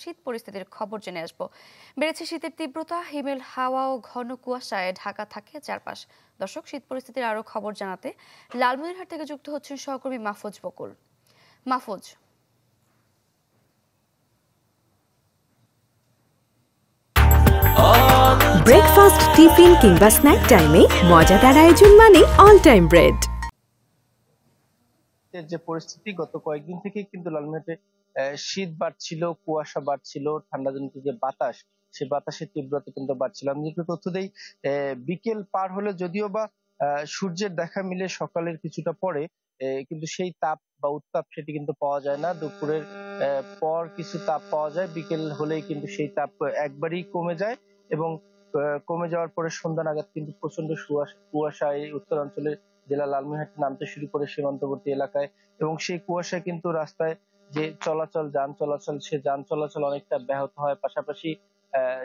শীত পরিস্থিতির খবর জেনে আসবো। বেড়েছে শীতের তীব্রতা, হিমেল হাওয়া ও ঘন কুয়াশায় ঢাকা থাকে চারপাশ। দর্শক, শীত পরিস্থিতির আরো খবর জানাতে লালমনিরহাট থেকে যুক্ত হচ্ছেন সহকর্মী মাহফুজ বকুল। মাহফুজ। ব্রেকফাস্ট, টিফিন কিংবা স্ন্যাক টাইমে মজাদার আয়োজন মানে অল টাইম ব্রেড। যে পরিস্থিতি গত কয়েকদিন থেকেই কিন্তু লালমনিরহাটে শীত বাড়ছিল, কুয়াশা বাড়ছিল, ঠান্ডাজনিত যে বাতাস, সে বাতাসের তীব্রতা কিন্তু বাড়ছিল। আমি একটু তথ্য দেই, বিকেল পার হলে যদিও বা সূর্যের দেখা মিলে সকালের কিছুটা পরে, কিন্তু সেই তাপ বা উত্তাপ সেটি কিন্তু পাওয়া যায় না। দুপুরের পর কিছু তাপ পাওয়া যায়, বিকেল হলেই কিন্তু সেই তাপ একবারই কমে যায় এবং কমে যাওয়ার পরে সন্ধ্যা নাগাদ কিন্তু প্রচন্ড কুয়াশা এই উত্তরাঞ্চলের জেলা লালমনিরহাট নামতে শুরু করে সীমান্তবর্তী এলাকায়, এবং সেই কুয়াশায় কিন্তু রাস্তায় যে যান চলাচল, সে যান চলাচল অনেকটা ব্যাহত হয়। পাশাপাশি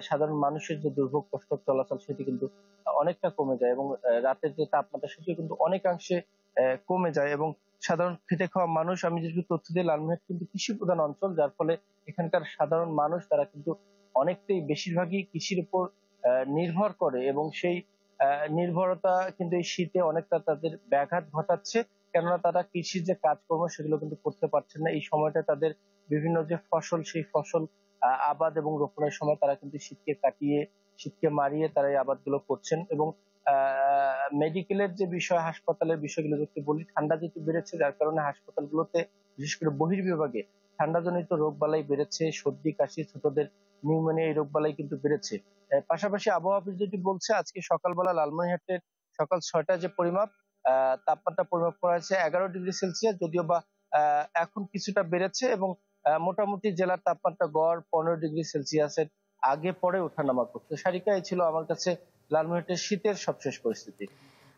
সাধারণ মানুষের যে দুর্ভোগ কষ্ট চলাচল সেটি কিন্তু অনেকটা কমে যায়, এবং রাতের যে তাপমাত্রা সেটি কিন্তু অনেকাংশে কমে যায়। এবং সাধারণ খেটে খাওয়া মানুষ, আমি যেটুকু তথ্য দিই, লালমনিরহাট কিন্তু কৃষি প্রধান অঞ্চল, যার ফলে এখানকার সাধারণ মানুষ তারা কিন্তু অনেকটাই বেশিরভাগই কৃষির উপর নির্ভর করে, এবং সেই নির্ভরতা কিন্তু এই শীতে অনেকটা তাদের ব্যাঘাত ঘটাচ্ছে। কেননা তারা কৃষির যে কাজকর্ম সেগুলো কিন্তু করতে পারছেন না। এই সময়টা তাদের বিভিন্ন যে ফসল, সেই ফসল আবাদ এবং রোপণের সময় তারা কিন্তু শীতকে মারিয়ে তারা এই আবাদগুলো করছেন। এবং মেডিকেলের যে বিষয়, হাসপাতালের বিষয়গুলো যদি বলি, ঠান্ডা যেহেতু বেড়েছে, যার কারণে হাসপাতালগুলোতে বিশেষ করে বহির্বিভাগে ঠান্ডাজনিত রোগবালাই বেড়েছে, সর্দি কাশি, ছোটদের নিউমোনিয়া, এই রোগবালাই কিন্তু বেড়েছে। পাশাপাশি আবহাওয়া অফিস যেটি বলছে, আজকে সকালবেলা লালমনিরহাটের সকাল 6টায় যে তাপমাত্রা পরিমাপ করা হয়েছে 11 ডিগ্রি সেলসিয়াস, যদিও বা এখন কিছুটা বেড়েছে, এবং মোটামুটি জেলার তাপমাত্রা গড় 15 ডিগ্রি সেলসিয়াসের আগে পরে ওঠানামা করছে। সারিকা, এই ছিল আমার কাছে লালমনিরহাটের শীতের সবশেষ পরিস্থিতি।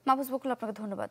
মাহফুজ বকুল, আপনাকে ধন্যবাদ।